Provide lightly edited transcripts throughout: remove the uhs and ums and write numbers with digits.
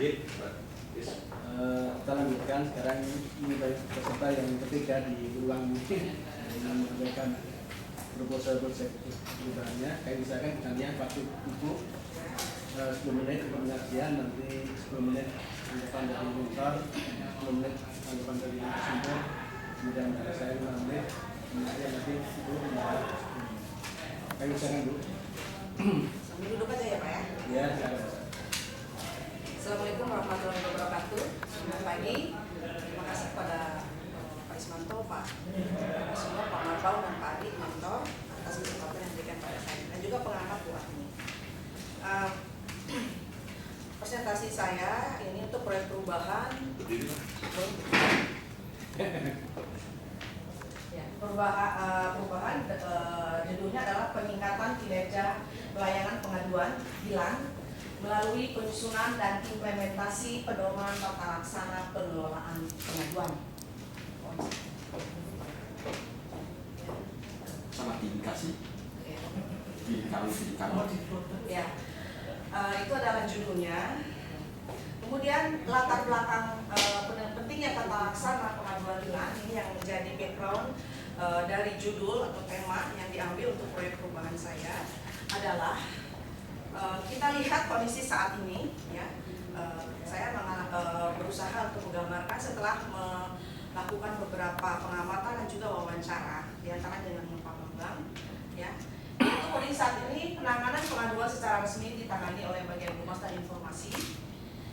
Kita lanjutkan sekarang ini peserta yang ketiga di ruang dengan menyampaikan proposal perubahannya. Kayak misalkan misalnya waktu ibu 10 menit pengajian, nanti 10 menit tanggapan dari mentor, 10 menit tanggapan dari sumber, kemudian dari saya 5 menit, kemudian nanti ibu menjawab. Kayak misalkan bu. Sambil duduk aja ya Pak ya. Ya, silakan. Assalamualaikum warahmatullahi wabarakatuh. Selamat pagi. Terima kasih kepada Pak Ismanto, Pak Sumber, Pak Marbau, dan Pak Adi, mentor atas kesempatan yang diberikan pada saya dan juga pengamat Bu Agni. Presentasi saya ini untuk proyek perubahan. Ya, perubahan judulnya adalah peningkatan kinerja pelayanan pengaduan DILAN melalui penyusunan dan implementasi pedoman tata laksana pengelolaan pengaduan. Sama dikasih Ya, itu adalah judulnya. Kemudian latar belakang pentingnya tata laksana pengaduan DILAN ini yang menjadi background dari judul atau tema yang diambil untuk proyek perubahan saya adalah kita lihat kondisi saat ini, ya. Saya berusaha untuk menggambarkan setelah melakukan beberapa pengamatan dan juga wawancara, diantara dengan Pak Bambang, ya. Itu kondisi saat ini penanganan pengaduan secara resmi ditangani oleh bagian humas dan informasi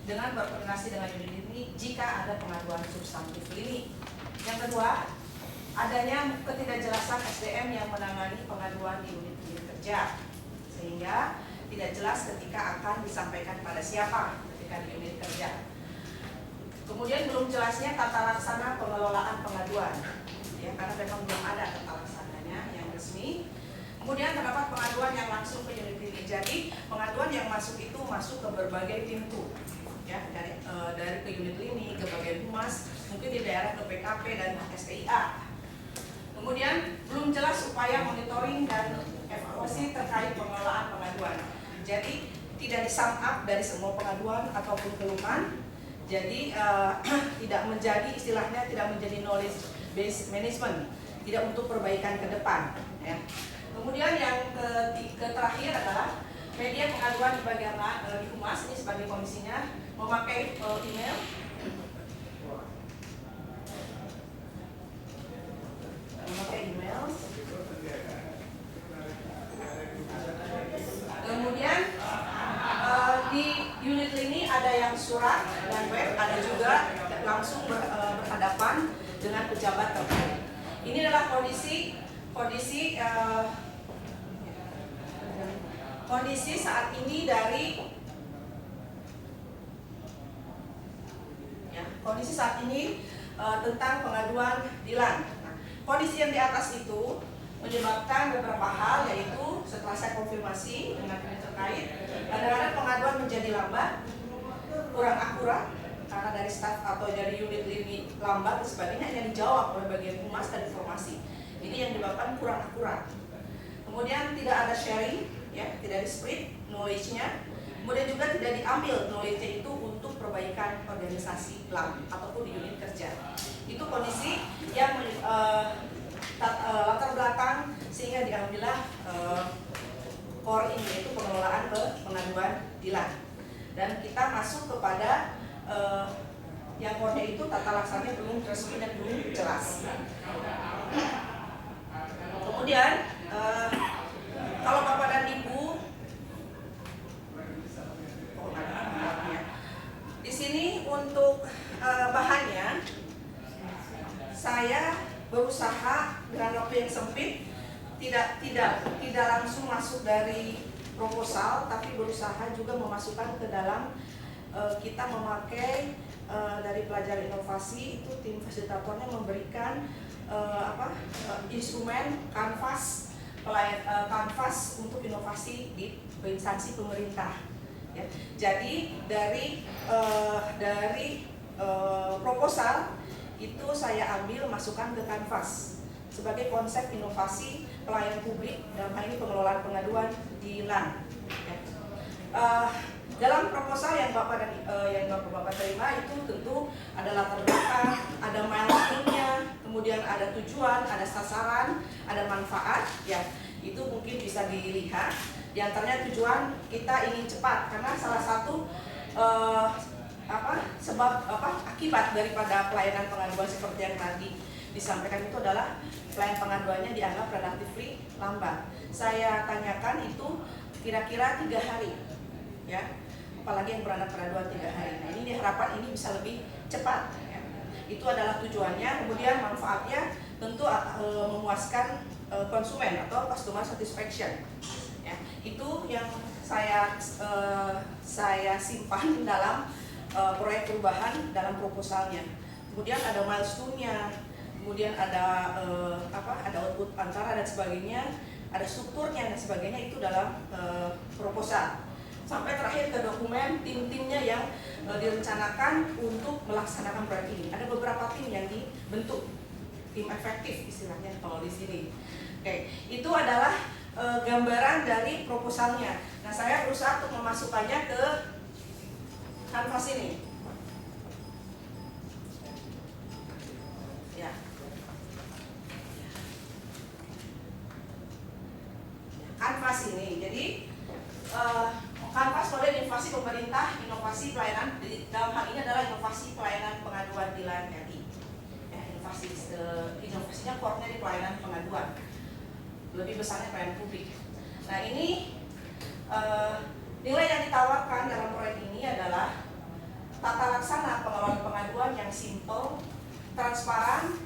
dengan berkoordinasi dengan unit ini jika ada pengaduan substantif ini. Yang kedua, adanya ketidakjelasan SDM yang menangani pengaduan di unit kerja, sehingga tidak jelas ketika akan disampaikan pada siapa ketika di unit kerja. Kemudian belum jelasnya tata laksana pengelolaan pengaduan, ya, karena memang belum ada tata laksananya yang resmi. Kemudian terdapat pengaduan yang langsung ke unit ini. Jadi pengaduan yang masuk itu masuk ke berbagai pintu, ya, dari ke unit lini, ke bagian humas, mungkin di daerah ke PKP dan STIA. Kemudian belum jelas upaya monitoring dan evaluasi terkait pengelolaan pengaduan. Jadi tidak di-sum up dari semua pengaduan ataupun keluhan. Jadi tidak menjadi istilahnya tidak menjadi knowledge based management, tidak untuk perbaikan ke depan, ya. Kemudian yang terakhir adalah media pengaduan di bagian di humas ini sebagai komisinya memakai email. Kemudian di unit ini ada yang surat dan web, ada juga langsung berhadapan dengan pejabat terkait. Ini adalah kondisi saat ini dari kondisi saat ini tentang pengaduan DILAN. Nah, kondisi yang di atas itu menyebabkan beberapa hal, yaitu setelah saya konfirmasi dengan unit terkait, kadang-kadang pengaduan menjadi lambat, kurang akurat karena dari staf atau dari unit lini lambat dan sebagainya, yang dijawab oleh bagian humas dan informasi. Ini yang menyebabkan kurang akurat. Kemudian tidak ada sharing, ya, tidak di split knowledge-nya. Kemudian juga tidak diambil knowledge-nya itu untuk perbaikan organisasi LAM ataupun di unit kerja. Itu kondisi yang latar belakang sehingga diambillah core ini, yaitu pengelolaan pengaduan DILAN. Dan kita masuk kepada yang core itu tata laksananya belum resmi dan belum jelas. Kemudian kalau Bapak dan Ibu di sini untuk bahannya, saya berusaha dengan waktu yang sempit, tidak langsung masuk dari proposal, tapi berusaha juga memasukkan ke dalam kita memakai dari pelajar inovasi itu tim fasilitatornya memberikan instrumen kanvas untuk inovasi di instansi pemerintah. Ya. Jadi dari proposal itu saya ambil masukkan ke kanvas sebagai konsep inovasi pelayanan publik dalam hal ini pengelolaan pengaduan di LAN. Ya. Dalam proposal yang Bapak terima itu tentu ada latar belakang, ada milestone-nya, kemudian ada tujuan, ada sasaran, ada manfaat, ya. Itu mungkin bisa dilihat. Di antaranya tujuan kita ingin cepat karena salah satu akibat daripada pelayanan pengaduan seperti yang tadi disampaikan itu adalah pelayanan pengaduannya dianggap relatively lambat. Saya tanyakan itu kira-kira 3 hari, ya. Apalagi yang beranak pengaduan 3 hari. Nah, ini diharapkan ini bisa lebih cepat, ya. Itu adalah tujuannya. Kemudian manfaatnya tentu memuaskan konsumen atau customer satisfaction, ya. Itu yang saya simpan dalam proyek perubahan dalam proposalnya. Kemudian ada milestone-nya, kemudian ada ada output antara dan sebagainya, ada strukturnya dan sebagainya, itu dalam proposal. Sampai terakhir ke dokumen tim-timnya yang direncanakan untuk melaksanakan proyek ini. Ada beberapa tim yang dibentuk, tim efektif istilahnya kalau di sini. Oke, itu adalah gambaran dari proposalnya. Nah, saya berusaha untuk memasukkannya ke kanvas ini. Ya. Kanvas ini. Jadi kanvas model inovasi pemerintah, inovasi pelayanan, dalam hal ini adalah inovasi pelayanan pengaduan di layanan RI. Ya, inovasinya core-nya di pelayanan pengaduan. Lebih besarnya pelayanan publik. Nah, ini nilai yang ditawarkan dalam proyek ini adalah tata laksana pengelolaan pengaduan yang simple, transparan,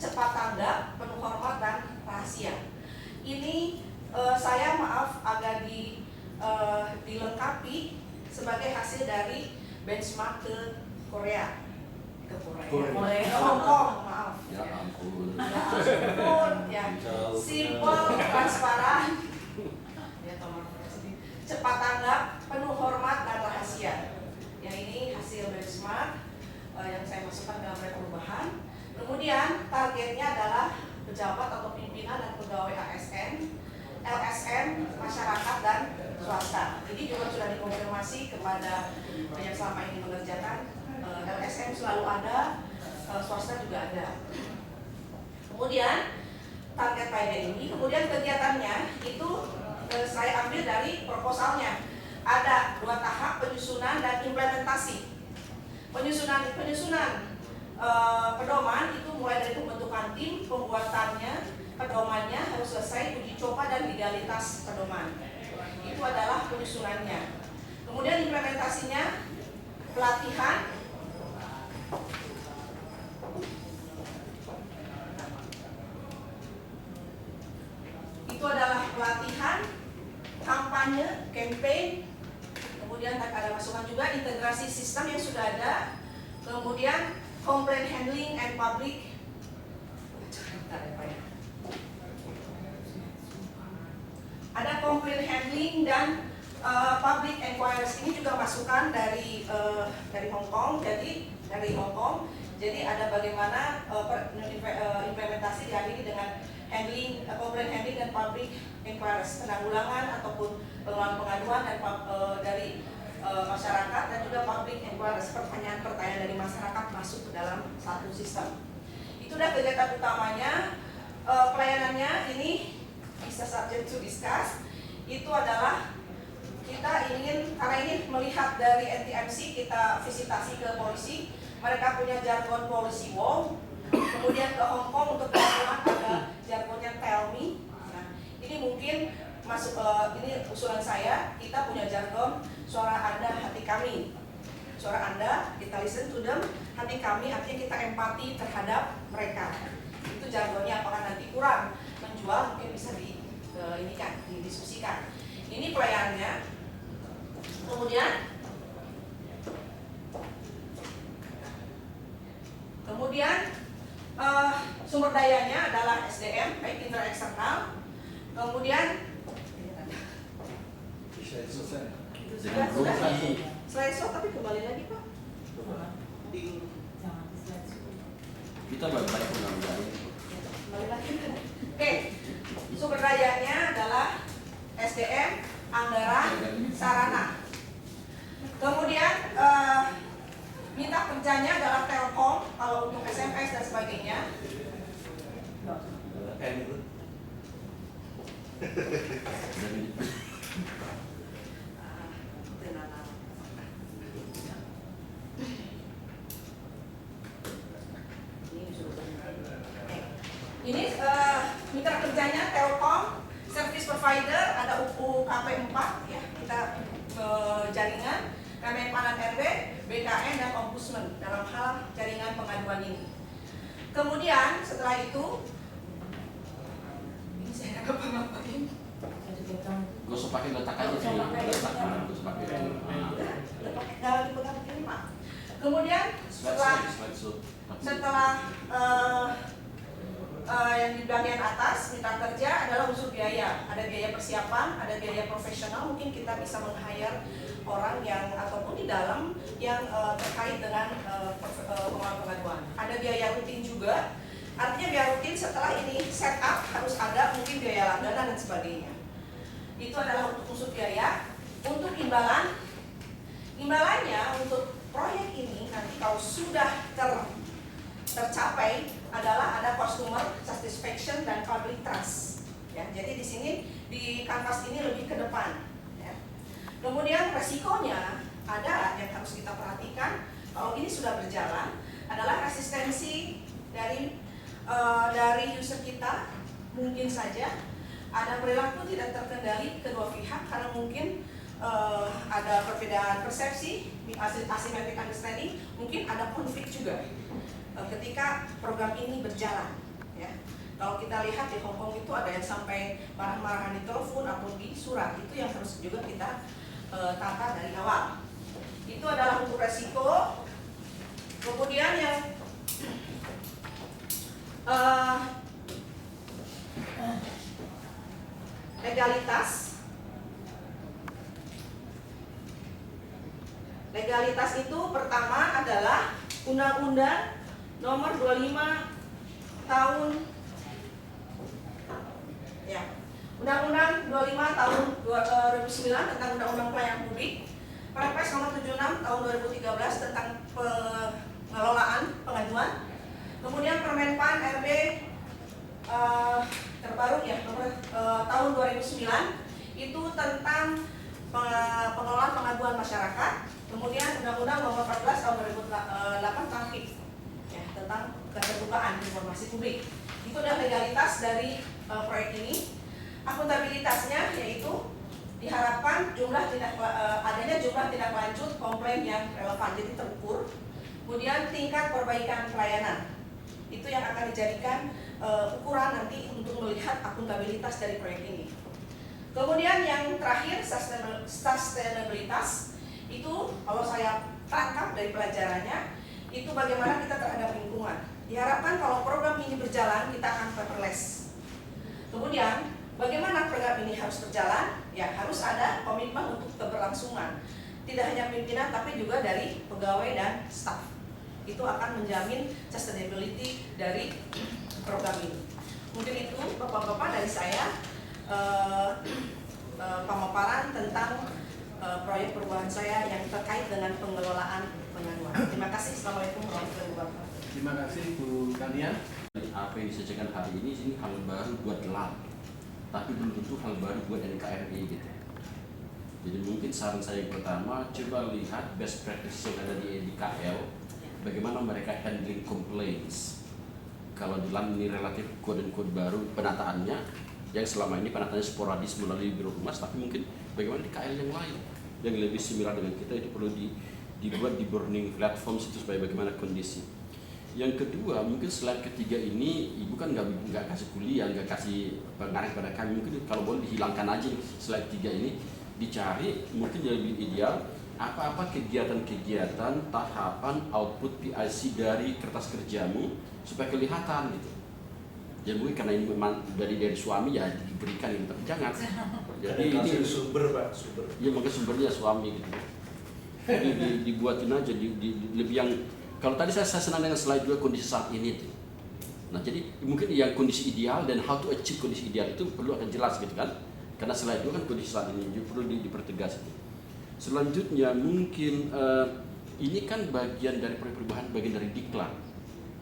cepat tanggap, penuh hormat dan rahasia. Ini saya agak dilengkapi sebagai hasil dari benchmark ke Korea. Hongkong, maaf. Ya ampun. Ya ampun, ya. Simple, transparan, cepat tanggap, penuh hormat dan rahasia. Yang ini hasil benchmark yang saya masukkan dalam proyek perubahan. Kemudian targetnya adalah pejabat atau pimpinan dan pegawai ASN, LSM, masyarakat dan swasta. Ini juga sudah dikonfirmasi kepada yang selama ini mengerjakan. LSM selalu ada, swasta juga ada. Kemudian target PAIDE ini, kemudian kegiatannya itu saya ambil dari proposalnya. Ada 2 tahap, penyusunan dan implementasi. Penyusunan pedoman itu mulai dari pembentukan tim, pembuatannya, pedomannya harus selesai, uji coba dan legalitas pedoman. Itu adalah penyusunannya. Kemudian implementasinya, pelatihan, itu adalah pelatihan, kampanye, campaign, kemudian ada masukan juga integrasi sistem yang sudah ada, kemudian complaint handling and public, ada complaint handling dan public inquiries. Ini juga masukan dari Hong Kong. Jadi ada bagaimana implementasi dihadiri dengan complaint handling dan public inquiries, penanggulangan ataupun pengelolaan pengaduan dan dari masyarakat, dan juga public inquiries, pertanyaan-pertanyaan dari masyarakat masuk ke dalam satu sistem. Itu udah kegiatan utamanya. Pelayanannya ini bisa subject to discuss. Itu adalah kita ingin, karena ini melihat dari NTMC, kita visitasi ke polisi, mereka punya jargon policy wall. Kemudian ke Hong Kong untuk pelayanan ada jargonnya tell me. Nah, ini mungkin masuk ini usulan saya, kita punya jargon suara Anda hati kami. Suara Anda, kita listen to them, hati kami artinya kita empati terhadap mereka. Itu jargonnya, apakah nanti kurang menjual, mungkin bisa didiskusikan. Ini pelayanannya. Kemudian sumber dayanya adalah SDM, baik internal eksternal. Kemudian sudah slideshow, tapi kembali lagi Pak. Kita balik mudah-mudahan. Kembali lagi. Oke, sumber dayanya adalah SDM, anggaran, sarana. Kemudian minta kerjanya adalah Telkom kalau untuk SMS dan sebagainya. Ini mitra kerjanya Telkom, service provider, ada UKP 4 ya, kita jaringan, Kemenpanan RB, BKN dan Ombudsman dalam hal jaringan pengaduan ini. Kemudian setelah itu, ini saya nggak ngapain. Gosok pakai letak aja sih, letak gosok pakai. Dipegang begini Pak. Kemudian setelah yang di bagian atas mitra kerja adalah unsur biaya, ada biaya persiapan, ada biaya profesional, mungkin kita bisa meng-hire orang yang ataupun di dalam yang terkait dengan pengaduan. Ada biaya rutin juga, artinya biaya rutin setelah ini set up harus ada mungkin biaya langganan dan sebagainya. Itu adalah untuk unsur biaya. Untuk imbalannya untuk proyek ini nanti kalau sudah tercapai adalah ada customer satisfaction dan public trust. Ya, jadi di sini di kanvas ini lebih ke depan. Ya. Kemudian resikonya ada yang harus kita perhatikan kalau ini sudah berjalan adalah resistensi dari user kita, mungkin saja ada perilaku tidak terkendali kedua pihak karena mungkin ada perbedaan persepsi, asymmetric understanding, mungkin ada konflik juga ketika program ini berjalan. Ya. Kalau kita lihat di Hong Kong itu ada yang sampai marah-marahan di telepon atau di surat, itu yang harus juga kita tata dari awal. Itu adalah untuk resiko. Kemudian yang legalitas. Legalitas itu pertama adalah Undang-Undang Nomor 25 tahun ya. Undang-Undang 25 tahun 2009 tentang Undang-Undang Pelayanan Publik, Perpres Nomor 76 tahun 2013 tentang pengelolaan pengaduan. Kemudian Permenpan RB terbaru ya, nomor tahun 2009 itu tentang pengelolaan pengaduan masyarakat. Kemudian Undang-Undang Nomor 14 tahun 2008 tentang PIP ya, tentang keterbukaan informasi publik. Itu adalah legalitas dari proyek ini. Akuntabilitasnya yaitu diharapkan adanya jumlah tindak lanjut komplain yang relevan, jadi terukur. Kemudian tingkat perbaikan pelayanan itu yang akan dijadikan ukuran nanti untuk melihat akuntabilitas dari proyek ini. Kemudian yang terakhir sustainabilitas itu kalau saya tangkap dari pelajarannya itu bagaimana kita terhadap lingkungan. Diharapkan kalau program ini berjalan kita akan paperless. Kemudian bagaimana program ini harus berjalan? Ya harus ada komitmen untuk keberlangsungan. Tidak hanya pimpinan tapi juga dari pegawai dan staf. Itu akan menjamin sustainability dari program ini. Mungkin itu Bapak-bapak dari saya pemaparan tentang proyek perubahan saya yang terkait dengan pengelolaan pengaduan. Terima kasih. Assalamualaikum warahmatullahi wabarakatuh. Terima kasih Bu Kania. Apa yang disajikan hari ini hal baru buat LAN, tapi belum tentu hal baru buat NKRI gitu. Jadi mungkin saran saya yang pertama, coba lihat best practice yang ada di KL, bagaimana mereka handling complaints. Kalau di LAN ini relatif kode-kode baru penataannya, yang selama ini penataannya sporadis melalui biro humas, tapi mungkin bagaimana di KL yang lain yang lebih similar dengan kita itu perlu dibuat di burning platform itu supaya bagaimana kondisi. Yang kedua, mungkin slide ketiga ini ibu kan nggak kasih kuliah, nggak kasih pengarang pada kami, mungkin kalau boleh dihilangkan aja slide 3 ini, dicari mungkin lebih ideal apa-apa kegiatan-kegiatan tahapan output PIC dari kertas kerjamu supaya kelihatan gitu. Ya mungkin karena ini memang dari suami ya diberikan ini, tapi jangan. Jadi ini sumber Pak, sumber. Ya mungkin sumbernya suami gitu. Jadi dibuatin aja lebih yang kalau tadi saya senang dengan slide 2 kondisi saat ini tuh. Nah jadi mungkin yang kondisi ideal dan how to achieve kondisi ideal itu perlu akan jelas gitu kan. Karena slide 2 kan kondisi saat ini perlu dipertegas itu. Selanjutnya mungkin ini kan bagian dari perubahan, bagian dari diklat.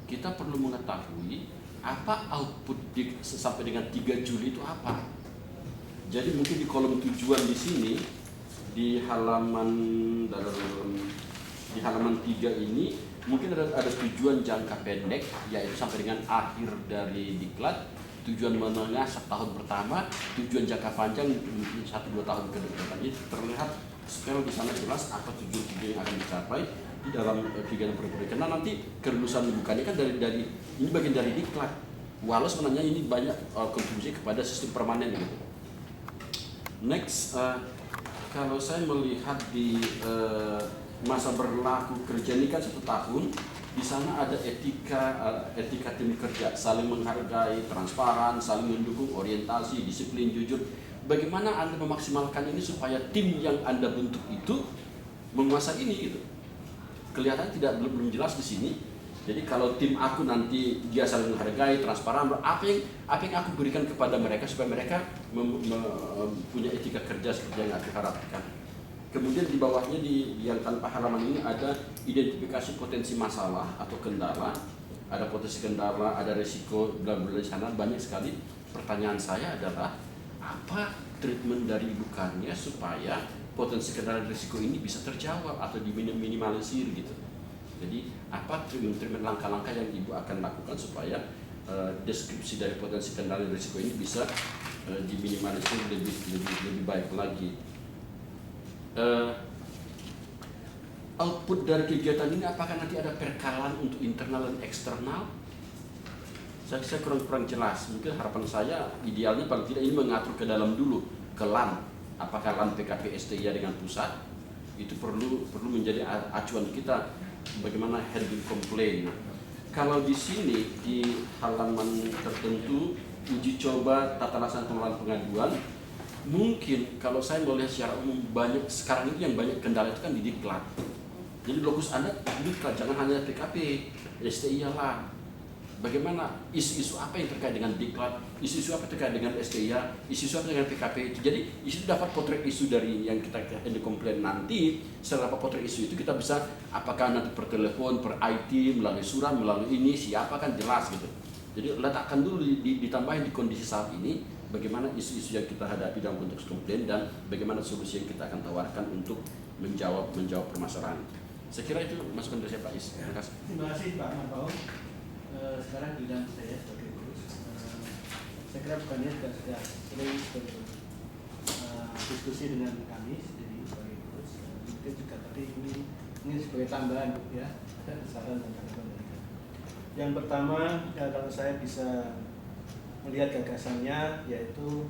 Kita perlu mengetahui apa output sampai dengan 3 Juli itu apa. Jadi mungkin di kolom tujuan di sini di halaman 3 ini mungkin ada tujuan jangka pendek, yaitu sampai dengan akhir dari diklat, tujuan menengah setahun pertama, tujuan jangka panjang mungkin 1-2 tahun ke depan. Ini terlihat spell di sana jelas apa tujuan yang akan dicapai di dalam kegiatan program. Karena nanti kelulusan bukannya kan dari ini bagian dari diklat. Walau sebenarnya ini banyak kontribusi kepada sistem permanen gitu. Next, kalau saya melihat di masa berlaku kerja ini kan 1 tahun, di sana ada etika tim kerja, saling menghargai, transparan, saling mendukung, orientasi, disiplin, jujur. Bagaimana Anda memaksimalkan ini supaya tim yang Anda bentuk itu menguasai ini gitu? Kelihatan belum jelas di sini. Jadi kalau tim aku nanti dia saling menghargai, transparan, apa yang aku berikan kepada mereka supaya mereka punya etika kerja seperti yang aku harapkan. Kemudian di bawahnya di yang tanpa halaman ini ada identifikasi potensi masalah atau kendala. Ada potensi kendala, ada risiko, bla bla di sana banyak sekali. Pertanyaan saya adalah apa treatment dari Ibu Kania supaya potensi kendala dan risiko ini bisa terjawab atau diminimalisir gitu. Jadi apa treatment langkah-langkah yang Ibu akan lakukan supaya deskripsi dari potensi kendala dan risiko ini bisa diminimalisir lebih baik lagi. Output dari kegiatan ini apakah nanti ada perkalaan untuk internal dan eksternal? Saya kurang jelas. Mungkin harapan saya idealnya paling tidak ini mengatur ke dalam dulu, ke LAN. Apakah LAN PKP STIA dengan pusat itu perlu menjadi acuan kita bagaimana handling komplain. Kalau di sini di halaman tertentu uji coba tata laksana pengelolaan pengaduan, mungkin kalau saya melihat secara umum banyak sekarang itu yang banyak kendala itu kan di diklat. Jadi lokus Anda diklat, jangan hanya PKP, STIA lah. Bagaimana isu-isu apa yang terkait dengan diklat, isu-isu apa terkait dengan STIA, isu-isu apa dengan PKP itu. Jadi isu dapat potret isu dari yang kita komplain nanti. Setelah dapat potret isu itu kita bisa apakah nanti per telepon, per IT, melalui surat, melalui ini siapa kan jelas gitu. Jadi letakkan dulu ditambahin di kondisi saat ini bagaimana isu-isu yang kita hadapi dalam konteks komplain dan bagaimana solusi yang kita akan tawarkan untuk menjawab permasalahan. Saya kira itu masukan dari saya Pak Is. Terima kasih. Terima kasih Pak Marbao. Sekarang giliran saya sebagai guru. Saya kira bukannya sudah sering diskusi dengan kami sendiri sebagai guru. Mungkin juga tadi ini sebagai tambahan ya, saran dan tanggapan dari kami. Yang pertama kalau saya bisa melihat gagasannya yaitu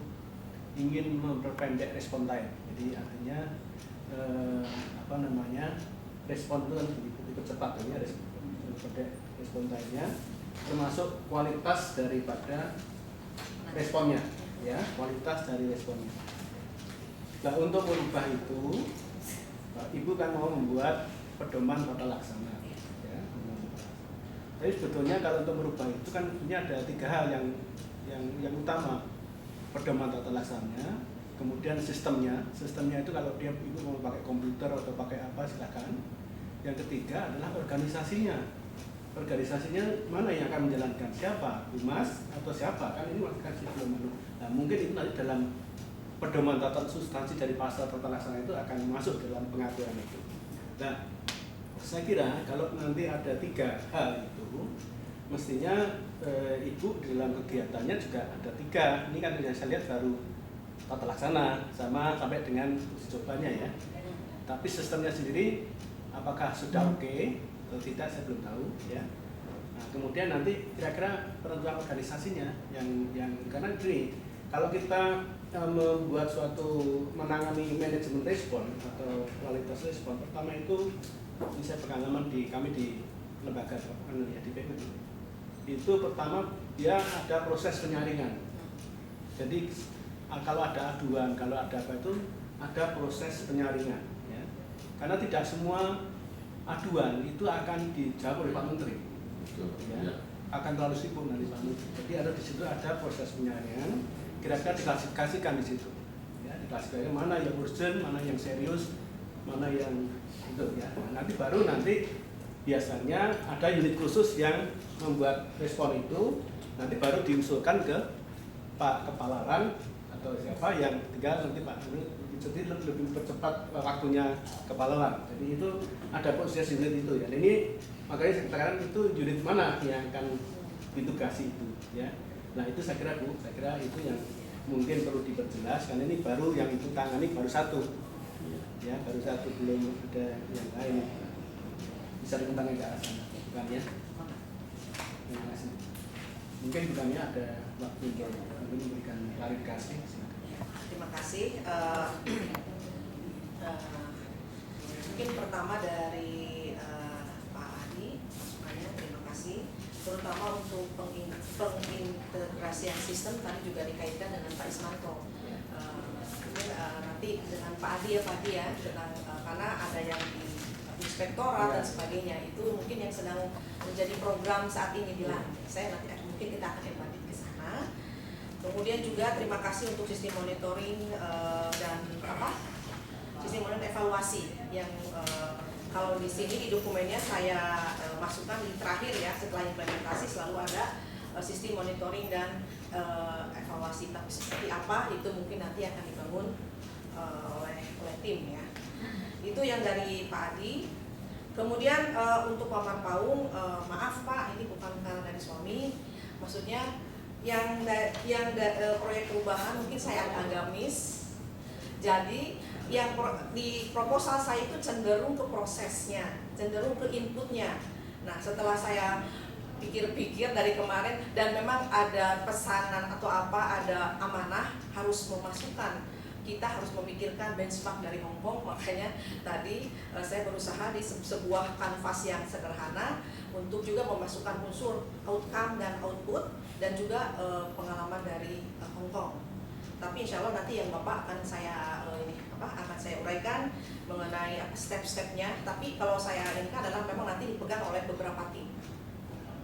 ingin memperpendek respon time. Jadi artinya respon itu kan dipercepat ya, respon time-nya, termasuk kualitas daripada responnya, ya, kualitas dari responnya. Nah, untuk merubah itu, Ibu kan mau membuat pedoman tata laksana, ya. Tapi sebetulnya kalau untuk merubah itu kan punya ada 3 hal yang utama: pedoman tata laksananya, kemudian sistemnya itu kalau Ibu mau pakai komputer atau pakai apa silakan. Yang ketiga adalah organisasinya mana yang akan menjalankan, siapa, humas atau siapa, kan ini masih belum. Nah, mungkin itu nanti dalam pedoman tata substansi dari pasal tata laksana itu akan masuk dalam pengaturan itu. Nah, saya kira kalau nanti ada 3 hal itu, mestinya Ibu di dalam kegiatannya juga ada 3. Ini kan yang saya lihat baru tata laksana sampai dengan uji cobanya ya. Tapi sistemnya sendiri apakah sudah oke atau tidak saya belum tahu ya. Nah, kemudian nanti kira-kira penentuan organisasinya yang karena gini, kalau kita membuat suatu menangani manajemen respon atau kualitas respon, pertama itu ini saya pengalaman kami di lembaga di BPN itu pertama dia ada proses penyaringan. Jadi kalau ada aduan, kalau ada apa itu ada proses penyaringan ya. Karena tidak semua aduan itu akan dijawab oleh Pak Menteri. Ya. Akan terlalu sibuk nanti Pak Menteri. Jadi ada di situ ada proses penyaringan, kira-kira diklasifikasikan di situ. Ya, diklasifikasikan mana yang urgent, mana yang serius, mana yang itu ya. Nah, nanti biasanya ada unit khusus yang membuat respon itu, nanti baru diusulkan ke Pak Kepala RAN atau siapa yang tinggal nanti Pak jadi lebih percepat waktunya Kepala RAN. Jadi itu ada proses unit itu ya. Dan ini makanya sekarang itu unit mana yang akan ditugasi itu ya. Nah itu saya kira itu yang mungkin perlu diperjelas karena ini baru yang itu tangani baru satu ya, baru satu, belum ada yang lain. Bisa dikembangkan ke arah sana bukan ya. Terima kasih. Mungkin bukannya ada waktu untuk memberikan klarifikasi. Terima kasih. Mungkin pertama dari Pak Adi, masukannya terima kasih. Terutama untuk pengintegrasian sistem tadi juga dikaitkan dengan Pak Ismanto. Mungkin nanti dengan Pak Adi ya, dengan, karena ada yang di inspektorat dan sebagainya, itu mungkin yang sedang menjadi program saat ini di LAN. Saya nanti mungkin kita akan embadi ke sana. Kemudian juga terima kasih untuk sistem monitoring dan sistem monitoring evaluasi yang kalau di sini di dokumennya saya masukkan di terakhir ya, setelah implementasi selalu ada sistem monitoring dan evaluasi. Tapi seperti apa itu mungkin nanti akan dibangun oleh tim ya. Itu yang dari Pak Adi. Kemudian untuk Pak Marpaung, maaf Pak, ini bukan karena dari suami. Maksudnya yang proyek perubahan mungkin saya agak miss. Jadi yang di proposal saya itu cenderung ke prosesnya, cenderung ke inputnya. Nah setelah saya pikir-pikir dari kemarin dan memang ada pesanan atau ada amanah harus memasukkan, kita harus memikirkan benchmark dari Hong Kong, makanya tadi saya berusaha di sebuah kanvas yang sederhana untuk juga memasukkan unsur outcome dan output dan juga pengalaman dari Hong Kong. Tapi insya Allah nanti yang Bapak akan saya uraikan mengenai step-stepnya. Tapi kalau saya inginkan adalah memang nanti dipegang oleh beberapa tim.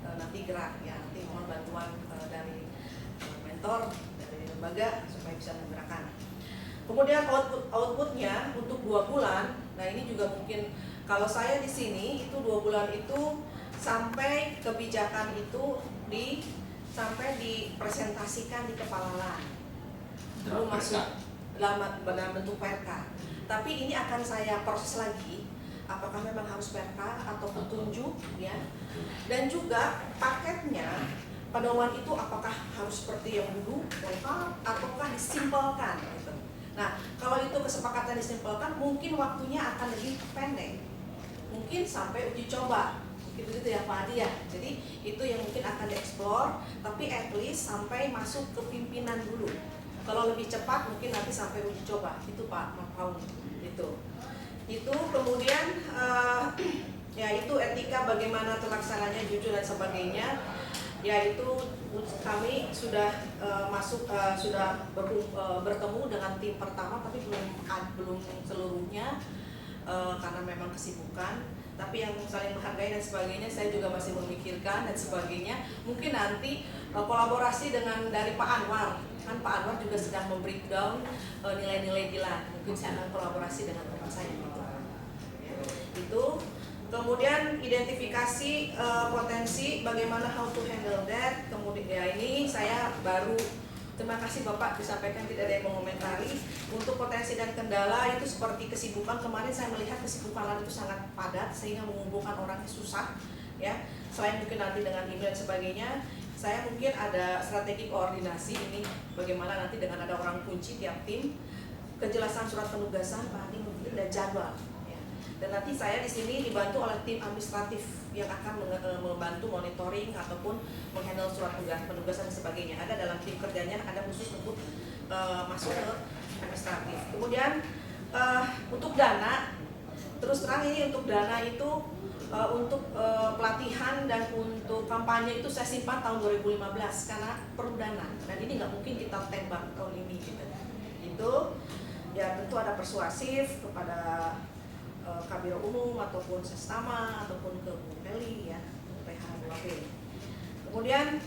Nanti gerak ya, nanti mohon bantuan dari mentor, dari lembaga supaya bisa menggerakkan. Kemudian outputnya untuk 2 bulan. Nah ini juga mungkin kalau saya di sini itu 2 bulan itu sampai kebijakan itu sampai dipresentasikan di kepala LAN. Belum masuk dalam bentuk PRK. Tapi ini akan saya proses lagi. Apakah memang harus PRK atau petunjuk ya? Dan juga paketnya pedoman itu apakah harus seperti yang dulu lengkap ataukah disimpelkan gitu. Nah, kalau itu kesepakatan disimpelkan, mungkin waktunya akan lebih pendek. Mungkin sampai uji coba. Mungkin begitu ya Pak Adi ya. Jadi itu yang mungkin akan dieksplor, tapi at least sampai masuk ke pimpinan dulu. Kalau lebih cepat mungkin nanti sampai uji coba. Itu Pak Marpaung. Itu kemudian ya itu etika bagaimana terlaksananya jujur dan sebagainya. Yaitu kami sudah bertemu dengan tim pertama tapi belum seluruhnya karena memang kesibukan, tapi yang saling menghargai dan sebagainya saya juga masih memikirkan dan sebagainya. Mungkin nanti kolaborasi dengan dari Pak Anwar, kan Pak Anwar juga sedang membreakdown nilai-nilai di LAN, mungkin saya akan kolaborasi dengan teman saya gitu. Itu kemudian identifikasi potensi bagaimana how to handle that. Kemudian ya ini saya baru terima kasih Bapak disampaikan tidak ada yang mengomentari. Untuk potensi dan kendala itu seperti kesibukan, kemarin saya melihat kesibukan LAN itu sangat padat sehingga mengumpulkan orangnya susah ya. Selain mungkin nanti dengan email dan sebagainya, saya mungkin ada strategi koordinasi ini bagaimana nanti dengan ada orang kunci tiap tim, kejelasan surat penugasan Pak Adi mungkin dan jadwal. Dan nanti saya di sini dibantu oleh tim administratif yang akan membantu monitoring ataupun menghandle surat penugasan dan sebagainya. Ada dalam tim kerjanya, ada khusus untuk masuk ke administratif. Kemudian untuk dana, terus terang ini untuk dana itu untuk pelatihan dan untuk kampanye itu saya simpan tahun 2015 karena perlu dana. Dan ini nggak mungkin kita tembak tahun ini gitu. Itu ya tentu ada persuasif kepada Kabiro Umum ataupun Sestama ataupun ke Bu Peli ya, PH 2P. Kemudian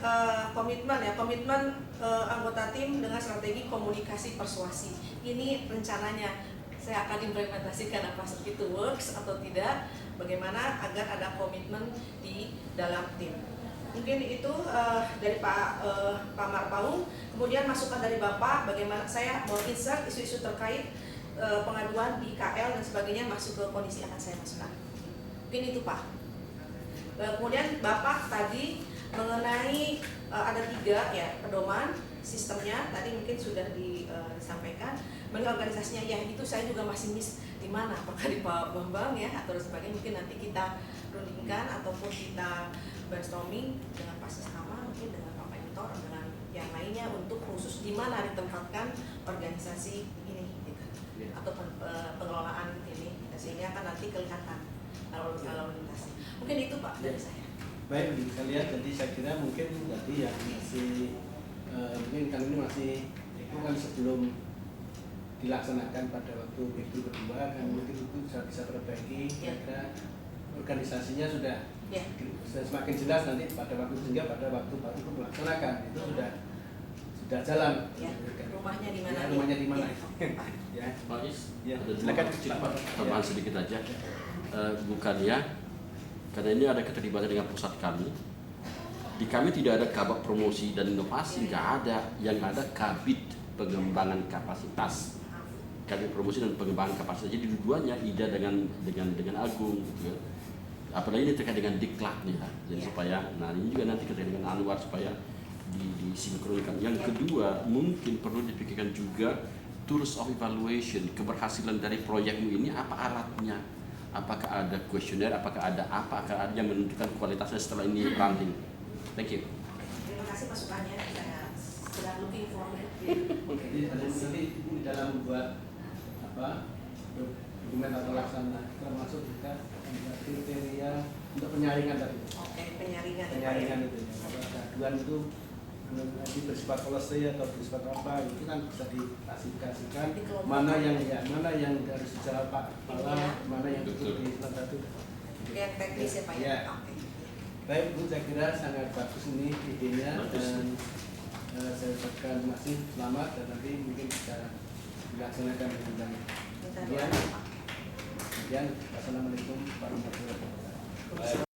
komitmen anggota tim dengan strategi komunikasi persuasi. Ini rencananya saya akan implementasikan apa itu works atau tidak, bagaimana agar ada komitmen di dalam tim. Mungkin itu dari Pak Marpaung. Kemudian masukan dari Bapak, bagaimana saya mau insert isu-isu terkait pengaduan di KL dan sebagainya masuk ke kondisi akan saya masukkan. Mungkin itu Pak. Kemudian Bapak tadi mengenai ada 3 ya pedoman sistemnya, tadi mungkin sudah disampaikan. Mengenai organisasinya ya itu saya juga masih miss di mana, apakah di Pak Bambang ya atau sebagainya, mungkin nanti kita rundingkan ataupun kita brainstorming dengan Pak Seskama, mungkin dengan Pak Mentor, dengan yang lainnya untuk khusus di mana ditempatkan organisasi ini gitu. Atau pengelolaan ini sehingga akan nanti kelihatan lalu lintas. Mungkin itu Pak dari saya. Baik, kita lihat. Jadi saya kira mungkin tadi yang masih mungkin kan ini masih itu kan sebelum dilaksanakan pada waktu minggu kedua kan mungkin itu sudah bisa perbaiki. Kira-kira organisasinya sudah semakin jelas nanti pada waktu, sehingga pada waktu baru melaksanakan itu sudah jalan. Ya, rumahnya di mana? Ya, rumahnya di mana? Ya. Pak Is, Ya, ada silakan. tambahan Ya. sedikit aja. Bukan ya, karena ini ada keterlibatan dengan pusat kami. Di kami tidak ada kabak promosi dan inovasi, nggak ada. Yang ada kabit pengembangan kapasitas. Kabit promosi dan pengembangan kapasitas. Jadi dua-duanya Ida dengan Agung, gitu ya. Apalagi ini terkait dengan diklat nih, ya. Jadi supaya, nah ini juga nanti terkait dengan Anwar supaya disinkronkan. Yang kedua, mungkin perlu dipikirkan juga tools of evaluation, keberhasilan dari proyekmu ini apa alatnya? Apakah ada kuesioner, apakah ada yang menentukan kualitasnya setelah ini running? Thank you. Terima kasih masukannya, saya sedang looking forward. Jadi nanti di dalam membuat dokumen atau laksana termasuk juga kriteria untuk penyaringan tadi. Oke, penyaringan. Penyaringan itu, aduan itu nanti bersifat policy atau bersifat apa itu kan bisa diklasifikasikan mana yang harus dijawab Pak Kepala, mana yang Betul. di satu. Yang teknis ya Pak ya. Ya. Oke. Baik Bu, saya kira sangat bagus ini idenya dan saya ucapkan masih selamat dan nanti mungkin bisa dilaksanakan dengan baik. Minta doa, Pak. Kemudian, wassalamualaikum warahmatullahi wabarakatuh.